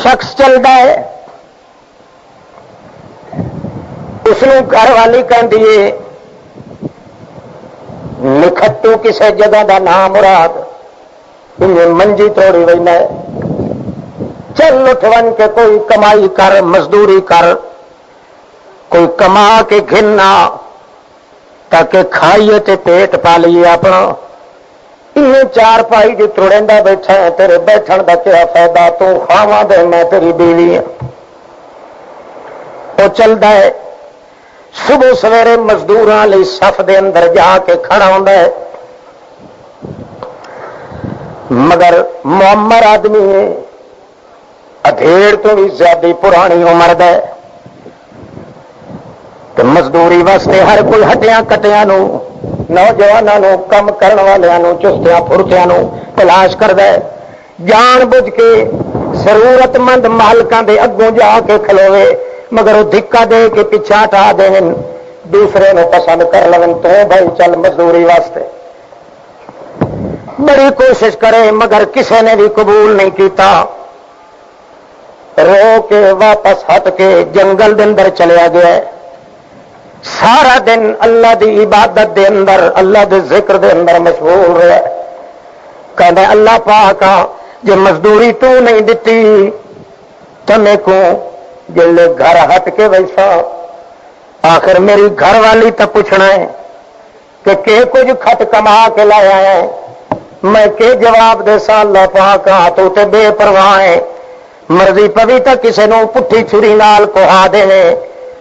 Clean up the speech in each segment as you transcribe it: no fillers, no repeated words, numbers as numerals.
شخص چلتا ہے اس گھر والی کہتی ہے نکھٹو کسی جگہ کا نام مراد منجی توڑی وینا ہے، چل اٹھ ون کے کوئی کمائی کر، مزدوری کر، کوئی کما کے گھننا تاکہ کھائیے تے پیٹ پالیے اپنا. یہ چار پائی جو تڑیندہ بیٹھا ہے تیرے بیٹھن کا کیا فائدہ، تو کھاواں دے میں تیری بیوی ہوں. وہ چلتا ہے صبح سویرے مزدوراں لئی صف دے اندر جا کے کھڑا ہوندا ہے، مگر معمر آدمی ہے، ادھیڑ تو بھی زیادہ پرانی عمر دا ہے، تو مزدوری واسطے ہر کوئی ہٹیاں کٹیاں نو، نوجوانوں نو، کم کرن والیاں نو، چستیاں پھرتیاں نو تلاش کردا ہے. جان بوجھ کے ضرورت مند مالکاں دے اگوں جا کے کھلوے، مگر وہ دھکا دے کے پیچھے ہٹا دین، دوسرے نو پسند کر لون تو بھائی چل مزدوری واسطے. بڑی کوشش کرے مگر کسی نے بھی قبول نہیں کیتا. رو کے واپس ہٹ کے جنگل دے اندر چلیا گیا ہے. سارا دن اللہ دی عبادت دے اندر، اللہ دے ذکر دے اندر مشغول رہا. کہندا اللہ پاک جے مزدوری تو نہیں دتی تمہیں کو جلے گھر ہٹ کے ویسا، آخر میری گھر والی تو پوچھنا ہے کہ کچھ کھٹ کما کے لایا ہے، میں کہ جواب دے سا اللہ پاک تو تے بے پرواہ ہے. مرضی پوی تو کسی نو پٹھی چھری نال کوہا دے،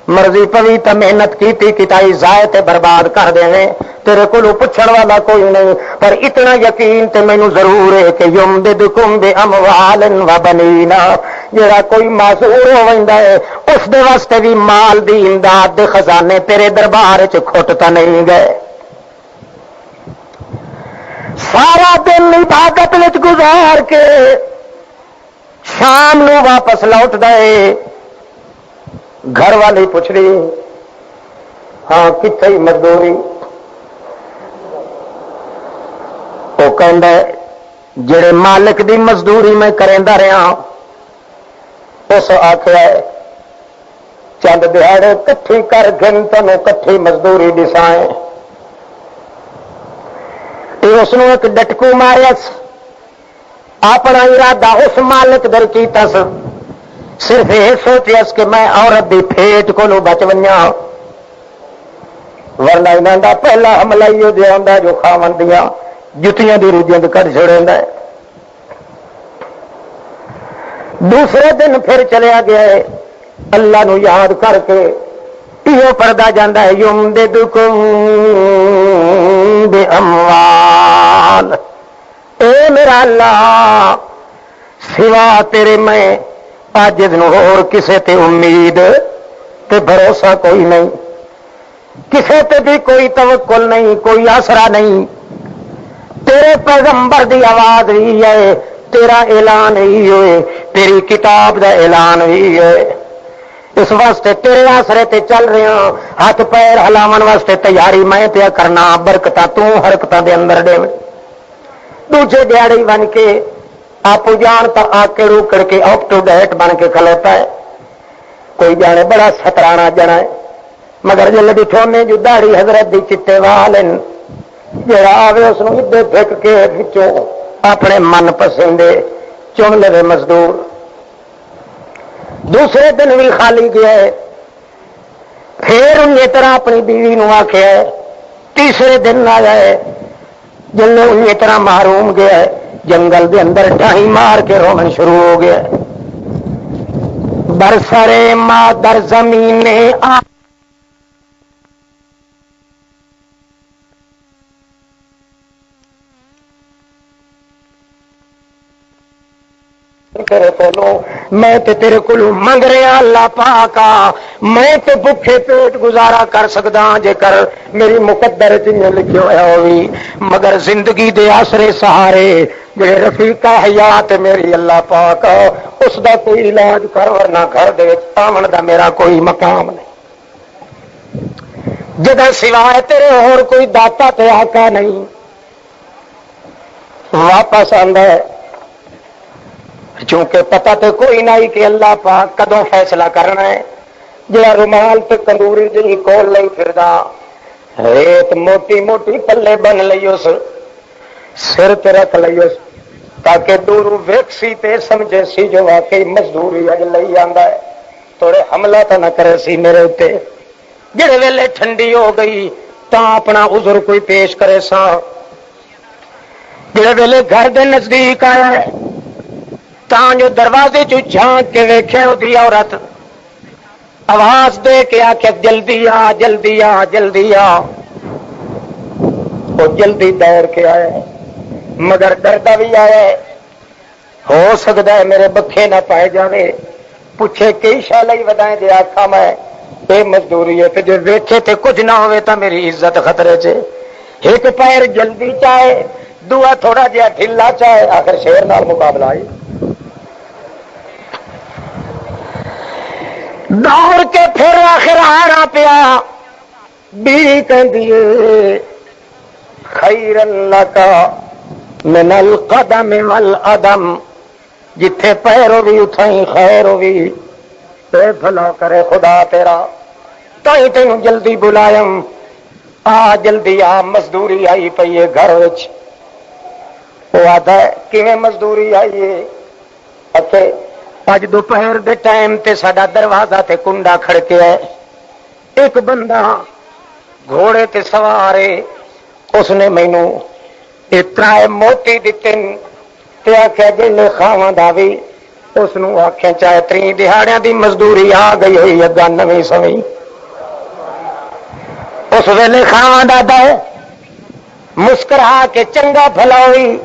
مرضی پوی تو محنت کیتی کتائی ضائع تے برباد کر دے، تیرے کو پوچھن والا کوئی نہیں. پر اتنا یقین تے مینوں ضرور ہے کہ یمددکم باموال و بنین، جڑا کوئی معذور ہو ویندا ہے اس دے واسطے بھی مال دی امداد دے خزانے تیرے دربار وچ کھٹتا نہیں گئے. سارا دن عبادت وچ گزار کے شام نو واپس لوٹ دے. گھر والی پوچھ رہی ہاں کتنے مزدوری؟ وہ کہندا ہے جڑے مالک دی مزدوری میں کریندا رہا اس آخیا ہے چند دیہڑے کٹھی کر گن تمہیں کٹھی مزدوری دسائیں. اس نے ایک ڈٹکو ماریا، اپنا ارادہ اس مالک در کیتا صرف یہ سوچیس کہ میں عورت دی پھیٹ کو بچ ونجا، ورنہ انہوں کا پہلا حملہ ہی جو آتا جو کھاون دیا جتیاں دی روجیاں کٹ چھڑا ہے. دوسرے دن پھر چلیا گیا ہے اللہ نو یاد کر کے یہ پڑھتا جاتا ہے یمددکم باموال، اے میرا اللہ سوا تیرے میں عاجز نو اور کسے تے امید تے بھروسہ کوئی نہیں، کسے تے بھی کوئی توکل نہیں، کوئی آسرا نہیں. تیرے پیغمبر دی آواز ہی ہے، تیرا اعلان ہی ہوئے، تیری کتاب دا اعلان ہی ہے. اس واسطے تیرے آسرے تے چل رہے ہاں، ہاتھ پیر ہلاون واسطے تیاری میں پیا کرنا، برکتاں تو حرکتاں دے اندر دے. دوجے دیہڑی بن کے آپ جان تو آ کے روکڑ کے اپ ٹو ڈیٹ بن کے کھلوتا ہے. کوئی جانے بڑا سترانا جنا ہے، مگر جل بٹھونے جو داڑھی حضرت دی چٹے وال جڑا آوے اس نو ادے پھک کے وچوں اپنے من پسندے چن لے مزدور. دوسرے دن بھی خالی گیا ہے، پھر انہی طرح اپنی بیوی نو آخیا ہے. تیسرے دن آیا ہے جن انہی طرح محروم گیا ہے، جنگل دے اندر ڈاہی مار کے رومن شروع ہو گیا. برسرے ماں در زمین تیرے کولو میں تے تیرے کولو منگ رہا اللہ پاکا، میں تے بھوکے پیٹ گزارا کر سکدا جے کر میری مقدر چ لکھیا ہوا ہوئی، مگر زندگی دے آسرے سہارے جڑے رفیق حیات میری اللہ پاک اس دا کوئی علاج کر، ورنہ گھر دے وچ آمن دا میرا کوئی مقام نہیں. جدا سوائے تیرے اور کوئی داتا تے آقا نہیں. واپس آندا ہے چونکہ پتہ تو کوئی نہیں کہ اللہ پاک کدوں فیصلہ کرنا ہے. جڑا رومال تے تندوری جی کول لئی پھردا ریت موٹی موٹی پلے بن لئی اس سر تے رکھ لئی اس تاکہ دوروں ویکسی تے سمجھے سی جو واقعی مزدوری اج لئی آندا ہے تھوڑے حملہ تو نہ کرے سی میرے اتنے. جڑے ویلے ٹھنڈی ہو گئی تا اپنا عذر کوئی پیش کرے سا. جڑے ویلے گھر دے نزدیک آیا تا جو دروازے چ جھانک کے ویکھے اودی عورت آواز دے کے آ کے جلدی آ جلدی آ جلدی آ. وہ جلدی دوڑ کے آیا مگر ڈردا بھی آیا. ہو سکتا ہے میرے بکھے نہ پائے جاوے پوچھے کئی شال ہی ودائیں دے آخا میں یہ مزدوری ہے تے جو ویکھے تے کچھ نہ ہوئے تا میری عزت خطرے چ. ایک پیر جلدی چاہے دعا تھوڑا جہا ڈھلا چاہے آخر شیر نال مقابلہ آئی. دوڑ کے پھر آخر آنا پیا. بیوی کہندی خیر لک من القدم والعدم جتھے پیر ہوئی اتھائی خیر ہوئی تے بھلا کرے خدا تیرا. تائیں تینوں جلدی بلائم آ جلدی آ. مزدوری آئی پئی ہے گھر وچ. وہ آتا ہے کیویں مزدوری آئی ہے اتے اج دوپہر دے ٹائم تے ساڈا دروازہ تے کنڈا کھڑکیا ہے. ایک بندہ گھوڑے تے سوار ہے اس نے مینوں اتنا موتی دتے تے آخیا جلے کھاواں دا وی اس نوں آخیا چاہے 3 دہاڑیاں دی مزدوری آ گئی ہوئی اگا نویں سویں اس ویلے کھاواں دا دے مسکرا کے چنگا بھلا ہوئی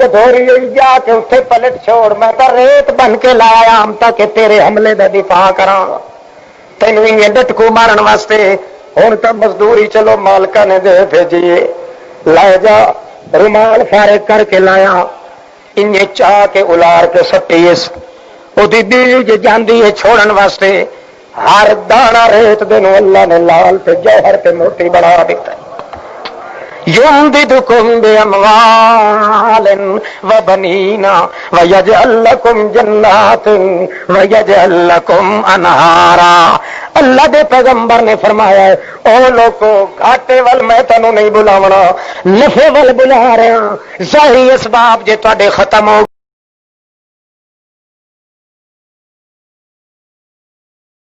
گدوری ہوئی جا کے اتنے پلٹ چھوڑ میں تو ریت بن کے لایا ہم تک تیرے حملے کا دفاع کرا تینوں یہ ڈٹکو مارن واسطے. ہوں تو مزدوری چلو مالکا نے دے بھیجیے لے جا. رومال فارغ کر کے لایا ان چاہ کے الار کے سٹی اس وہی بیوی جی جاندی ہے چھوڑن واسطے ہر دانا ریت دنوں اللہ نے لال تے جوہر تے موتی بنا دیتا. يمددكم بأموال وبنين ويجعل لكم جنات ويجعل لكم أنهارا. اللہ دے پیغمبر نے فرمایا ہے او لوگو گھاٹے وال میں تینوں نہیں بلاونا نفع وال بلا رہا. ظاہری اسباب جے تواڈے ختم ہو